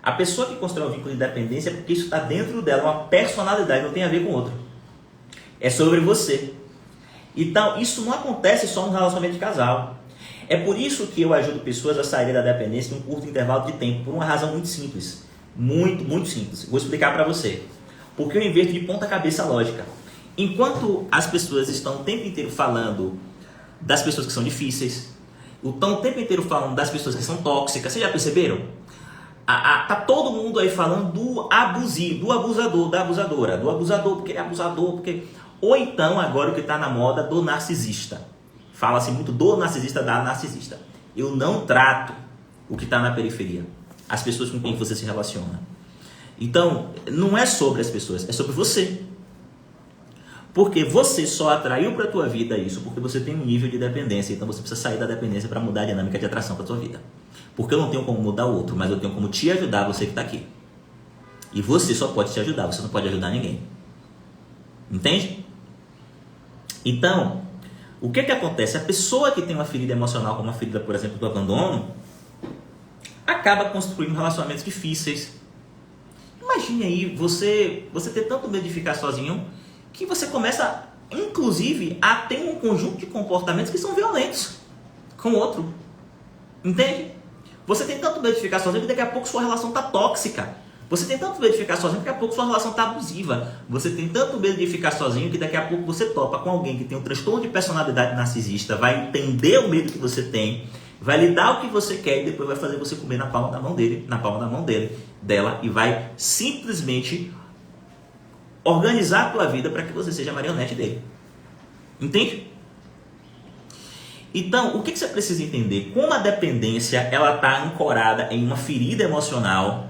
Speaker 1: a pessoa que constrói um vínculo de dependência é porque isso está dentro dela, uma personalidade, não tem a ver com outro. É sobre você. Então, isso não acontece só no relacionamento de casal. É por isso que eu ajudo pessoas a saírem da dependência em um curto intervalo de tempo, por uma razão muito simples. Muito, muito simples. Vou explicar para você. Porque eu inverto de ponta cabeça a lógica. Enquanto as pessoas estão o tempo inteiro falando das pessoas que são difíceis, estão o tempo inteiro falando das pessoas que são tóxicas, vocês já perceberam? Tá todo mundo aí falando do abusivo, do abusador, da abusadora, do abusador porque ele é abusador, porque... Ou então, agora o que está na moda, do narcisista. Fala-se muito do narcisista, da narcisista. Eu não trato o que está na periferia, as pessoas com quem você se relaciona. Então, não é sobre as pessoas, é sobre você. Porque você só atraiu para a tua vida isso porque você tem um nível de dependência. Então você precisa sair da dependência para mudar a dinâmica de atração para a tua vida. Porque eu não tenho como mudar o outro, mas eu tenho como te ajudar, você que está aqui. E você só pode te ajudar, você não pode ajudar ninguém. Entende? Então, o que acontece? A pessoa que tem uma ferida emocional, como a ferida, por exemplo, do abandono, acaba construindo relacionamentos difíceis. Imagine aí, você ter tanto medo de ficar sozinho, que você começa, inclusive, a ter um conjunto de comportamentos que são violentos com o outro. Entende? Você tem tanto medo de ficar sozinho que daqui a pouco sua relação está tóxica. Você tem tanto medo de ficar sozinho que daqui a pouco sua relação está abusiva. Você tem tanto medo de ficar sozinho que daqui a pouco você topa com alguém que tem um transtorno de personalidade narcisista, vai entender o medo que você tem, vai lhe dar o que você quer e depois vai fazer você comer na palma da mão dele, dela, e vai simplesmente organizar a tua vida para que você seja a marionete dele. Entende? Então, o que você precisa entender? Como a dependência ela está ancorada em uma ferida emocional.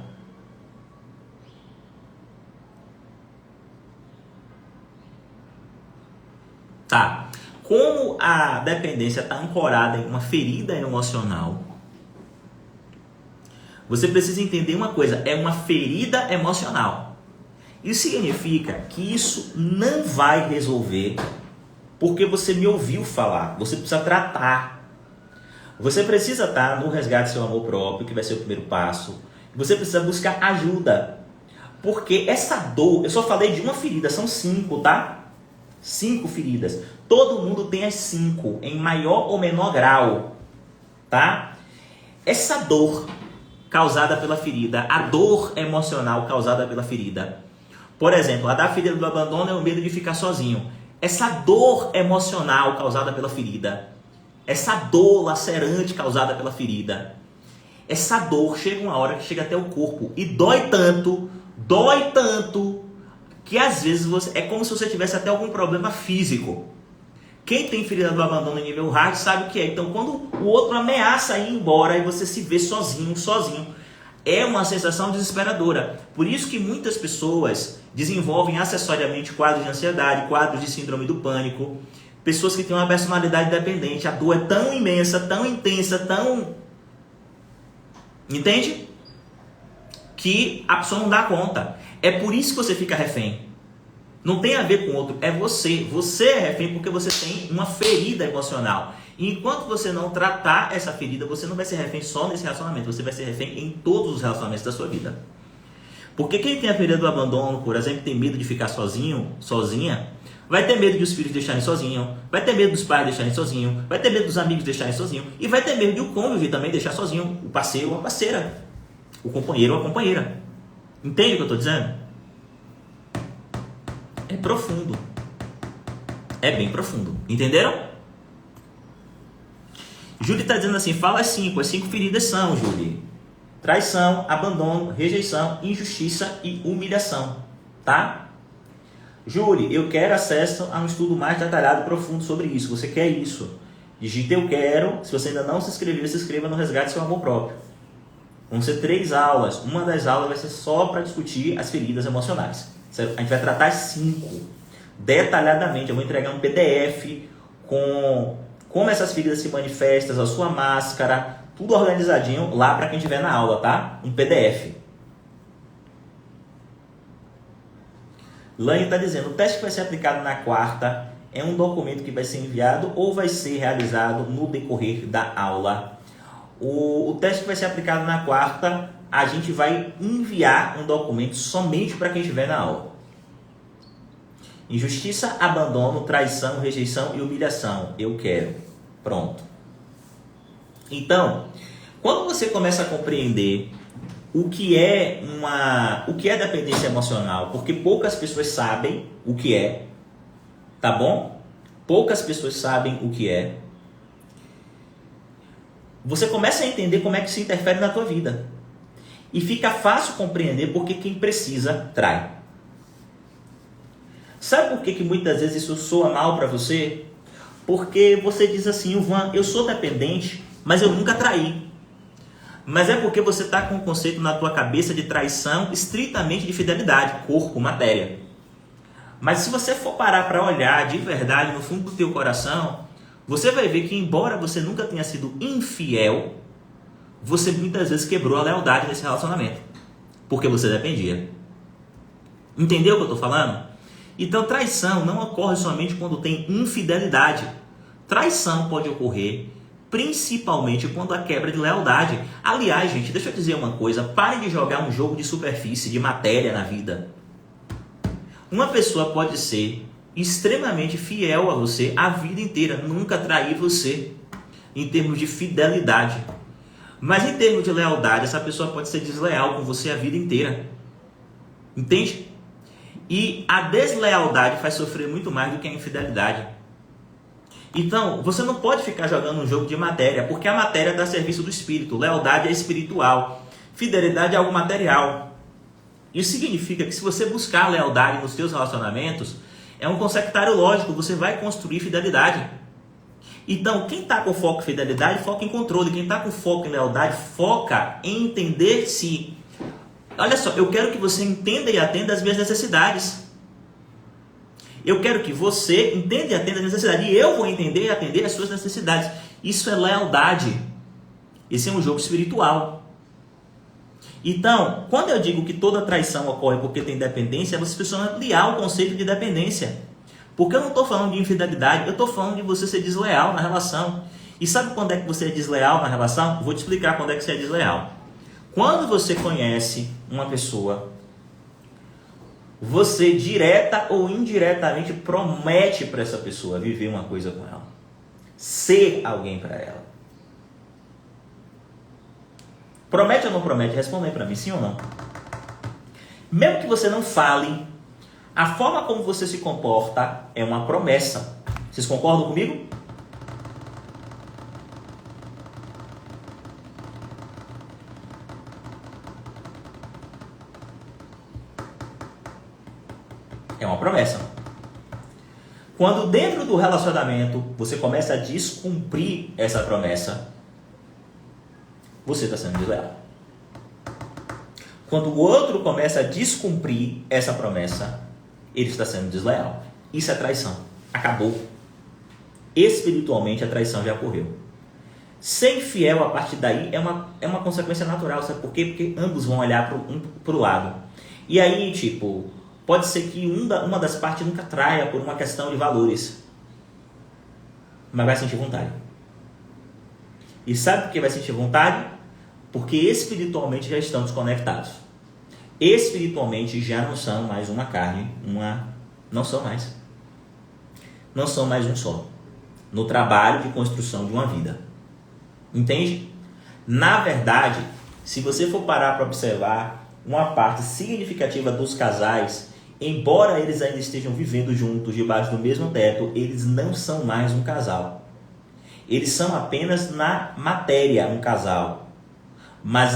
Speaker 1: Tá. Como a dependência está ancorada em uma ferida emocional, você precisa entender uma coisa, é uma ferida emocional. Isso significa que isso não vai resolver porque você me ouviu falar. Você precisa tratar. Você precisa estar no resgate do seu amor próprio, que vai ser o primeiro passo. Você precisa buscar ajuda. Porque essa dor, eu só falei de uma ferida, são 5, tá? 5 feridas. Todo mundo tem as 5, em maior ou menor grau, tá? Essa dor causada pela ferida, a dor emocional causada pela ferida. Por exemplo, a da ferida do abandono é o medo de ficar sozinho. Essa dor emocional causada pela ferida, essa dor lacerante causada pela ferida, essa dor chega uma hora que chega até o corpo e dói tanto, que às vezes é como se você tivesse até algum problema físico. Quem tem ferida do abandono em nível hard sabe o que é. Então, quando o outro ameaça ir embora e você se vê sozinho, é uma sensação desesperadora. Por isso que muitas pessoas desenvolvem acessoriamente quadros de ansiedade, quadros de síndrome do pânico, pessoas que têm uma personalidade dependente. A dor é tão imensa, tão intensa, tão... Entende? Que a pessoa não dá conta. É por isso que você fica refém. Não tem a ver com o outro, é você. Você é refém porque você tem uma ferida emocional. E enquanto você não tratar essa ferida, você não vai ser refém só nesse relacionamento, você vai ser refém em todos os relacionamentos da sua vida. Porque quem tem a ferida do abandono, por exemplo, tem medo de ficar sozinho, sozinha, vai ter medo de os filhos deixarem sozinhos, vai ter medo dos pais deixarem sozinhos, vai ter medo dos amigos deixarem sozinhos, e vai ter medo de o cônjuge também deixar sozinho, o parceiro ou a parceira, o companheiro ou a companheira. Entende o que eu estou dizendo? É profundo. É bem profundo. Entenderam? Júlia está dizendo assim, fala as 5. As 5 feridas são, Júlia: traição, abandono, rejeição, injustiça e humilhação. Tá? Júlia, eu quero acesso a um estudo mais detalhado e profundo sobre isso. Você quer isso? Digita eu quero. Se você ainda não se inscreveu, se inscreva no Resgate do Seu Amor Próprio. Vão ser 3 aulas. Uma das aulas vai ser só para discutir as feridas emocionais. A gente vai tratar as 5 detalhadamente. Eu vou entregar um PDF com como essas feridas se manifestam, a sua máscara, tudo organizadinho lá para quem estiver na aula, tá? Um PDF. Lane está dizendo, o teste que vai ser aplicado na quarta é um documento que vai ser enviado ou vai ser realizado no decorrer da aula. O teste que vai ser aplicado na quarta, a gente vai enviar um documento somente para quem estiver na aula. Injustiça, abandono, traição, rejeição e humilhação. Eu quero. Pronto. Então, quando você começa a compreender o que é dependência emocional, porque poucas pessoas sabem o que é, tá bom? Poucas pessoas sabem o que é. Você começa a entender como é que isso interfere na tua vida. E fica fácil compreender porque quem precisa trai. Sabe por que muitas vezes isso soa mal para você? Porque você diz assim, Ivan, eu sou dependente, mas eu nunca traí. Mas é porque você está com um conceito na tua cabeça de traição estritamente de fidelidade, corpo, matéria. Mas se você for parar para olhar de verdade no fundo do teu coração, você vai ver que embora você nunca tenha sido infiel, você muitas vezes quebrou a lealdade nesse relacionamento. Porque você dependia. Entendeu o que eu estou falando? Então traição não ocorre somente quando tem infidelidade. Traição pode ocorrer principalmente quando há quebra de lealdade. Aliás, gente, deixa eu dizer uma coisa. Parem de jogar um jogo de superfície, de matéria na vida. Uma pessoa pode ser extremamente fiel a você a vida inteira, nunca trair você em termos de fidelidade. Mas em termos de lealdade, essa pessoa pode ser desleal com você a vida inteira. Entende? E a deslealdade faz sofrer muito mais do que a infidelidade. Então, você não pode ficar jogando um jogo de matéria, porque a matéria está a serviço do espírito. Lealdade é espiritual. Fidelidade é algo material. Isso significa que se você buscar lealdade nos seus relacionamentos, é um conceptário lógico, você vai construir fidelidade. Então, quem está com foco em fidelidade, foca em controle. Quem está com foco em lealdade, foca em entender se... Olha só, eu quero que você entenda e atenda as minhas necessidades. Eu quero que você entenda e atenda as necessidades. E eu vou entender e atender as suas necessidades. Isso é lealdade. Esse é um jogo espiritual. Então, quando eu digo que toda traição ocorre porque tem dependência, você precisa ampliar o conceito de dependência. Porque eu não estou falando de infidelidade, eu estou falando de você ser desleal na relação. E sabe quando é que você é desleal na relação? Eu vou te explicar quando é que você é desleal. Quando você conhece uma pessoa, você direta ou indiretamente promete para essa pessoa viver uma coisa com ela. Ser alguém para ela. Promete ou não promete? Responda aí para mim, sim ou não? Mesmo que você não fale, a forma como você se comporta é uma promessa. Vocês concordam comigo? É uma promessa. Quando dentro do relacionamento você começa a descumprir essa promessa, você está sendo desleal. Quando o outro começa a descumprir essa promessa, ele está sendo desleal. Isso é traição. Acabou. Espiritualmente a traição já ocorreu. Ser infiel a partir daí é uma consequência natural. Sabe por quê? Porque ambos vão olhar para o lado. E aí, pode ser que uma das partes nunca traia por uma questão de valores. Mas vai sentir vontade. E sabe por que vai sentir vontade? Porque espiritualmente já estão desconectados. Espiritualmente já não são mais uma carne, não são mais. Não são mais um só. No trabalho de construção de uma vida. Entende? Na verdade, se você for parar para observar, uma parte significativa dos casais, embora eles ainda estejam vivendo juntos, debaixo do mesmo teto, eles não são mais um casal. Eles são apenas na matéria um casal. Mas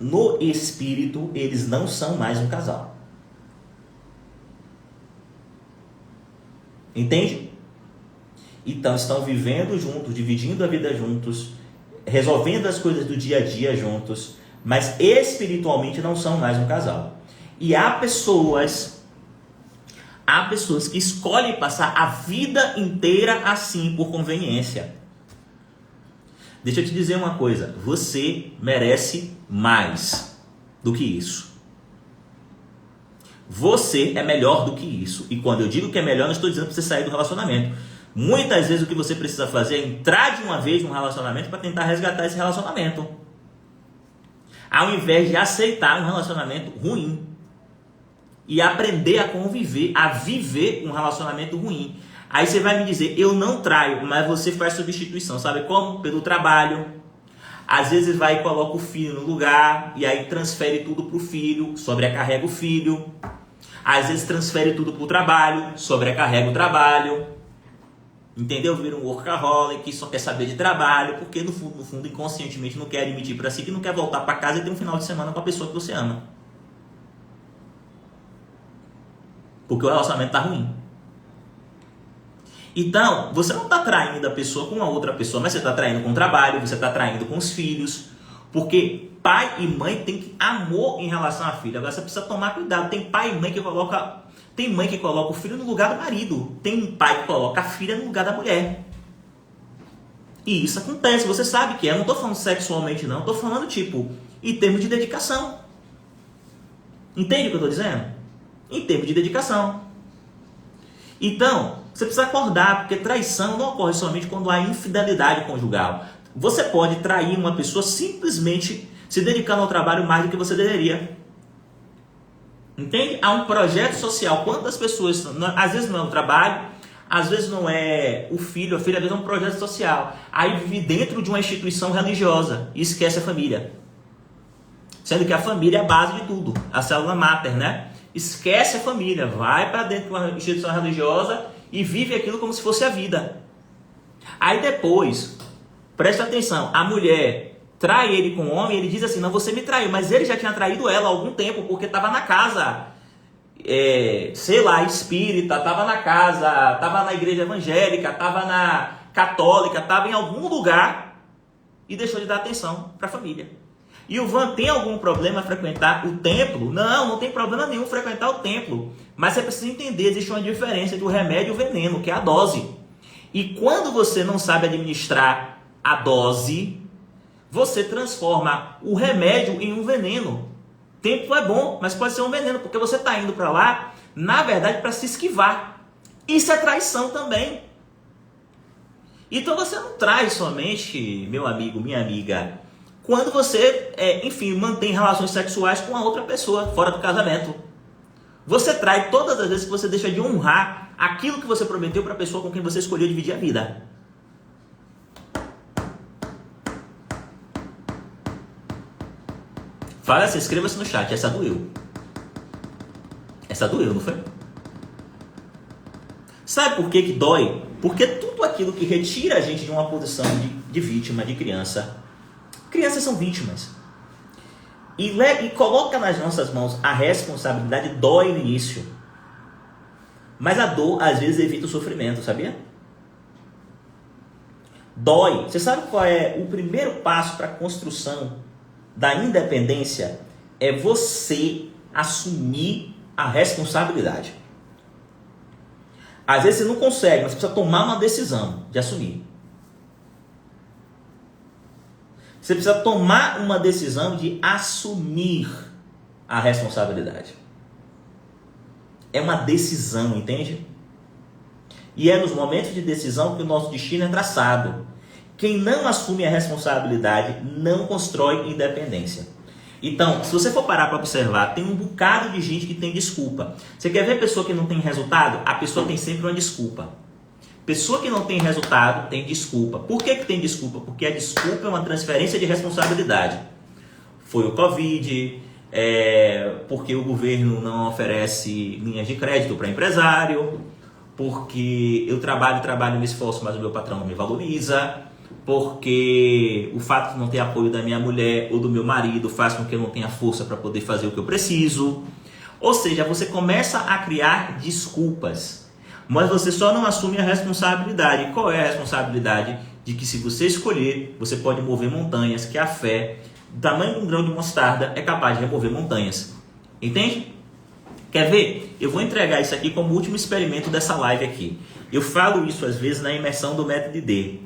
Speaker 1: no espírito, eles não são mais um casal. Entende? Então, estão vivendo juntos, dividindo a vida juntos, resolvendo as coisas do dia a dia juntos, mas espiritualmente não são mais um casal. E há pessoas que escolhem passar a vida inteira assim por conveniência. Deixa eu te dizer uma coisa, você merece mais do que isso. Você é melhor do que isso. E quando eu digo que é melhor, não estou dizendo para você sair do relacionamento. Muitas vezes o que você precisa fazer é entrar de uma vez num relacionamento para tentar resgatar esse relacionamento. Ao invés de aceitar um relacionamento ruim. E aprender a conviver, a viver um relacionamento ruim. Aí você vai me dizer, eu não traio, mas você faz substituição. Sabe como? Pelo trabalho. Às vezes vai e coloca o filho no lugar e aí transfere tudo para o filho, sobrecarrega o filho. Às vezes transfere tudo para o trabalho, sobrecarrega o trabalho. Entendeu? Vira um workaholic que só quer saber de trabalho, porque no fundo, inconscientemente não quer admitir para si que não quer voltar para casa e ter um final de semana com a pessoa que você ama. Porque o relacionamento tá ruim. Então, você não está traindo a pessoa com a outra pessoa, mas você está traindo com o trabalho, você está traindo com os filhos. Porque pai e mãe têm amor em relação à filha. Agora você precisa tomar cuidado. Tem pai e mãe que coloca... Tem mãe que coloca o filho no lugar do marido. Tem pai que coloca a filha no lugar da mulher. E isso acontece, você sabe que é. Eu não estou falando sexualmente não, estou falando tipo, em termos de dedicação. Entende o que eu estou dizendo? Em termos de dedicação. Então, você precisa acordar, porque traição não ocorre somente quando há infidelidade conjugal. Você pode trair uma pessoa simplesmente se dedicando ao trabalho mais do que você deveria. Entende? Há um projeto social. Quantas pessoas, às vezes não é o trabalho, às vezes não é o filho, a filha, às vezes é um projeto social. Aí vive dentro de uma instituição religiosa e esquece a família. Sendo que a família é a base de tudo, a célula máter, né? Esquece a família, vai para dentro de uma instituição religiosa e vive aquilo como se fosse a vida. Aí depois, presta atenção, a mulher trai ele com o homem, ele diz assim, não, você me traiu, mas ele já tinha traído ela há algum tempo, porque estava na casa, sei lá, espírita, estava na casa, estava na igreja evangélica, estava na católica, estava em algum lugar e deixou de dar atenção para a família. E o Van tem algum problema a frequentar o templo? Não, não tem problema nenhum frequentar o templo. Mas você precisa entender, existe uma diferença entre o remédio e o veneno, que é a dose. E quando você não sabe administrar a dose, você transforma o remédio em um veneno. Templo é bom, mas pode ser um veneno, porque você está indo para lá, na verdade, para se esquivar. Isso é traição também. Então você não trai somente, meu amigo, minha amiga, quando você, enfim, mantém relações sexuais com a outra pessoa, fora do casamento. Você trai todas as vezes que você deixa de honrar aquilo que você prometeu para a pessoa com quem você escolheu dividir a vida. Fala assim, escreva-se no chat, essa doeu. Essa doeu, não foi? Sabe por que dói? Porque tudo aquilo que retira a gente de uma posição de vítima, de criança. Crianças são vítimas. E coloca nas nossas mãos a responsabilidade, dói no início. Mas a dor, às vezes, evita o sofrimento, sabia? Dói. Você sabe qual é o primeiro passo para a construção da independência? É você assumir a responsabilidade. Às vezes você não consegue, mas precisa tomar uma decisão de assumir. Você precisa tomar uma decisão de assumir a responsabilidade. É uma decisão, entende? E é nos momentos de decisão que o nosso destino é traçado. Quem não assume a responsabilidade não constrói independência. Então, se você for parar para observar, tem um bocado de gente que tem desculpa. Você quer ver pessoa que não tem resultado? A pessoa tem sempre uma desculpa. Pessoa que não tem resultado tem desculpa. Por que tem desculpa? Porque a desculpa é uma transferência de responsabilidade. Foi o Covid, porque o governo não oferece linhas de crédito para empresário, porque eu trabalho, me esforço, mas o meu patrão não me valoriza, porque o fato de não ter apoio da minha mulher ou do meu marido faz com que eu não tenha força para poder fazer o que eu preciso. Ou seja, você começa a criar desculpas. Mas você só não assume a responsabilidade. Qual é a responsabilidade? De que se você escolher, você pode mover montanhas, que a fé, do tamanho de um grão de mostarda, é capaz de remover montanhas. Entende? Quer ver? Eu vou entregar isso aqui como último experimento dessa live aqui. Eu falo isso às vezes na imersão do método D.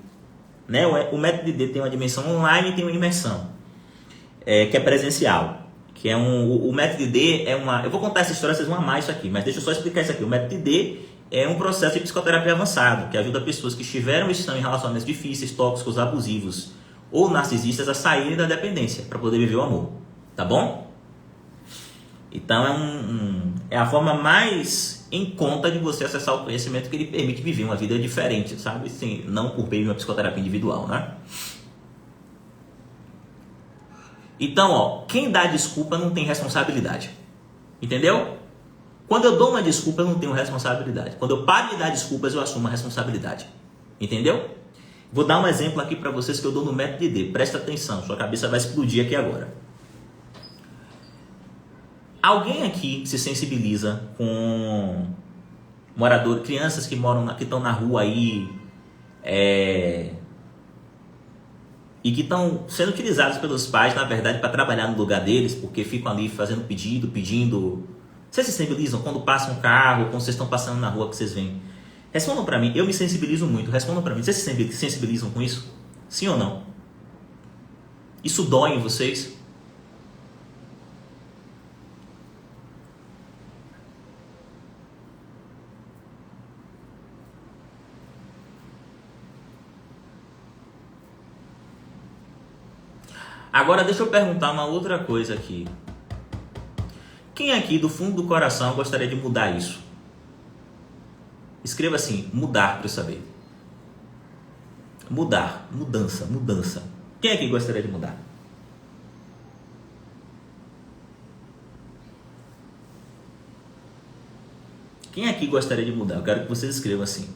Speaker 1: Né? O método D tem uma dimensão online e tem uma imersão, que é presencial. Que é o método D é uma... Eu vou contar essa história, vocês vão amar isso aqui, mas deixa eu só explicar isso aqui. O método D é um processo de psicoterapia avançado, que ajuda pessoas que estiveram ou estão em relacionamentos difíceis, tóxicos, abusivos ou narcisistas a saírem da dependência, para poder viver o amor. Tá bom? Então é a forma mais em conta de você acessar o conhecimento que ele permite viver uma vida diferente, sabe? Sim, não por meio de uma psicoterapia individual, né? Então, ó, quem dá desculpa não tem responsabilidade. Entendeu? Quando eu dou uma desculpa, eu não tenho responsabilidade. Quando eu paro de dar desculpas, eu assumo a responsabilidade. Entendeu? Vou dar um exemplo aqui para vocês que eu dou no método D. Presta atenção, sua cabeça vai explodir aqui agora. Alguém aqui se sensibiliza com moradores, crianças que moram, que estão na rua aí, e que estão sendo utilizados pelos pais, na verdade, para trabalhar no lugar deles, porque ficam ali fazendo pedindo. Vocês se sensibilizam quando passa um carro, quando vocês estão passando na rua que vocês veem? Respondam para mim, eu me sensibilizo muito. Respondam para mim, vocês se sensibilizam com isso? Sim ou não? Isso dói em vocês? Agora deixa eu perguntar uma outra coisa aqui. Quem aqui do fundo do coração gostaria de mudar isso? Escreva assim, mudar, para eu saber. Mudar, mudança. Quem aqui gostaria de mudar? Quem aqui gostaria de mudar? Eu quero que vocês escrevam assim.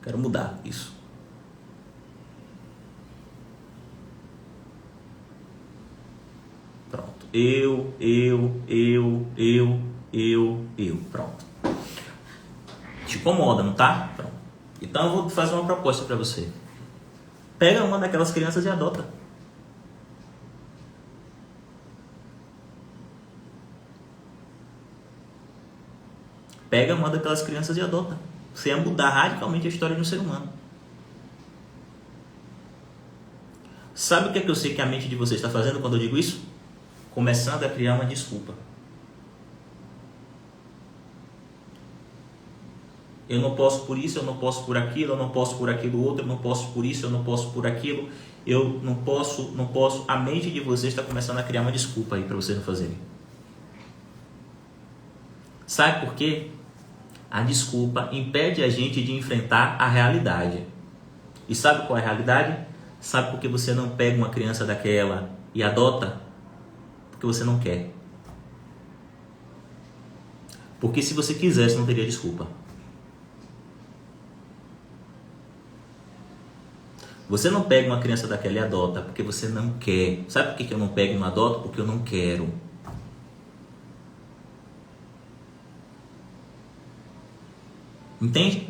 Speaker 1: Quero mudar isso. Pronto. Eu. Pronto. Te incomoda, não tá? Pronto. Então eu vou fazer uma proposta para você. Pega uma daquelas crianças e adota. Pega uma daquelas crianças e adota. Você ia mudar radicalmente a história de um ser humano. Sabe o que é que eu sei que a mente de você está fazendo quando eu digo isso? Começando a criar uma desculpa. Eu não posso por isso, eu não posso por aquilo, eu não posso por aquilo outro, eu não posso por isso, eu não posso por aquilo, eu não posso. A mente de vocês está começando a criar uma desculpa aí para vocês não fazerem. Sabe por quê? A desculpa impede a gente de enfrentar a realidade. E sabe qual é a realidade? Sabe por que você não pega uma criança daquela e adota? Porque você não quer. Porque se você quisesse, não teria desculpa. Você não pega uma criança daquela e adota porque você não quer. Sabe por que eu não pego e não adoto? Porque eu não quero. Entende?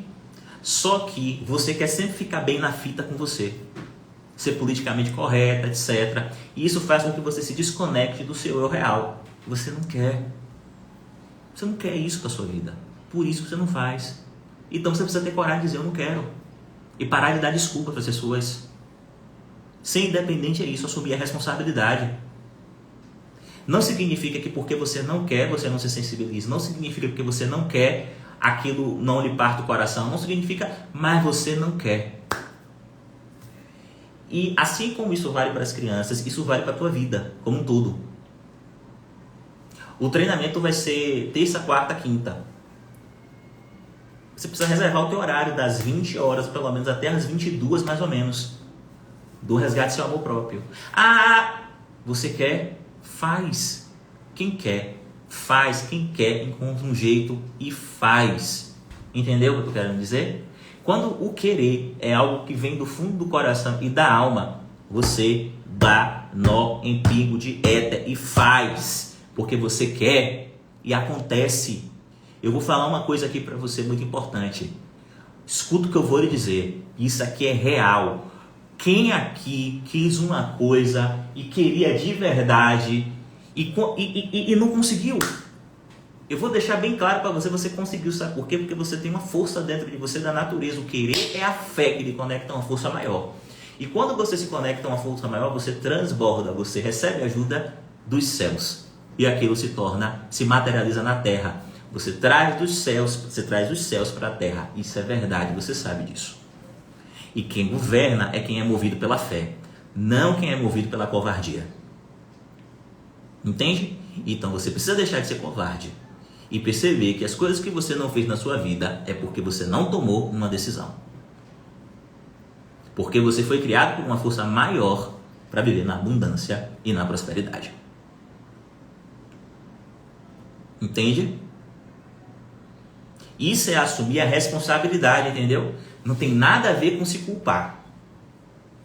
Speaker 1: Só que você quer sempre ficar bem na fita com você. Ser politicamente correta, etc. E isso faz com que você se desconecte do seu eu real. Você não quer. Você não quer isso para a sua vida. Por isso que você não faz. Então você precisa ter coragem de dizer eu não quero. E parar de dar desculpa para as pessoas. Ser independente é isso, assumir a responsabilidade. Não significa que porque você não quer, você não se sensibiliza. Não significa que porque você não quer, aquilo não lhe parte o coração. Não significa, mas você não quer. E assim como isso vale para as crianças, isso vale para a tua vida, como um todo. O treinamento vai ser terça, quarta, quinta. Você precisa reservar o teu horário das 20 horas, pelo menos até as 22, mais ou menos. Do resgate do seu amor próprio. Ah, você quer? Faz. Quem quer? Faz. Quem quer, encontra um jeito e faz. Entendeu o que eu tô querendo dizer? Quando o querer é algo que vem do fundo do coração e da alma, você dá nó em pingo de éter e faz. Porque você quer e acontece. Eu vou falar uma coisa aqui para você muito importante. Escuta o que eu vou lhe dizer. Isso aqui é real. Quem aqui quis uma coisa e queria de verdade e não conseguiu? Eu vou deixar bem claro para você, você conseguiu. Sabe por quê? Porque você tem uma força dentro de você da natureza. O querer é a fé que lhe conecta a uma força maior. E quando você se conecta a uma força maior, você transborda, você recebe ajuda dos céus. E aquilo se materializa na terra. Você traz os céus para a terra. Isso é verdade, você sabe disso. E quem governa é quem é movido pela fé, não quem é movido pela covardia. Entende? Então você precisa deixar de ser covarde e perceber que as coisas que você não fez na sua vida é porque você não tomou uma decisão. Porque você foi criado por uma força maior para viver na abundância e na prosperidade. Entende? Isso é assumir a responsabilidade, entendeu? Não tem nada a ver com se culpar.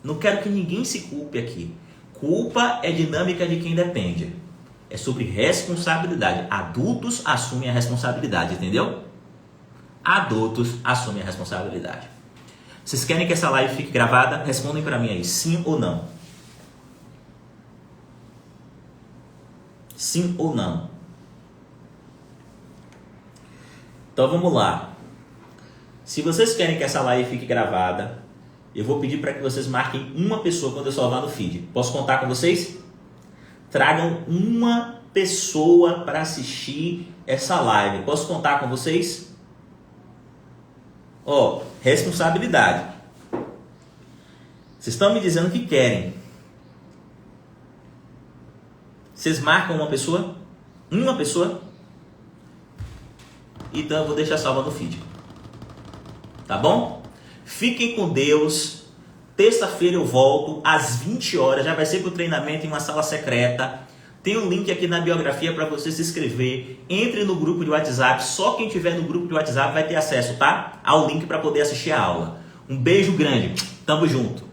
Speaker 1: Não quero que ninguém se culpe aqui. Culpa é dinâmica de quem depende. É sobre responsabilidade. Adultos assumem a responsabilidade, entendeu? Adultos assumem a responsabilidade. Vocês querem que essa live fique gravada? Respondem para mim aí, sim ou não. Sim ou não? Então vamos lá. Se vocês querem que essa live fique gravada, eu vou pedir para que vocês marquem uma pessoa quando eu salvar no feed. Posso contar com vocês? Tragam uma pessoa para assistir essa live. Posso contar com vocês? Ó, responsabilidade. Vocês estão me dizendo que querem. Vocês marcam uma pessoa? Uma pessoa? Então eu vou deixar salva no feed. Tá bom? Fiquem com Deus. Terça-feira eu volto às 20 horas. Já vai ser para o treinamento em uma sala secreta. Tem um link aqui na biografia para você se inscrever. Entre no grupo de WhatsApp. Só quem tiver no grupo de WhatsApp vai ter acesso, tá? Ao link para poder assistir a aula. Um beijo grande. Tamo junto.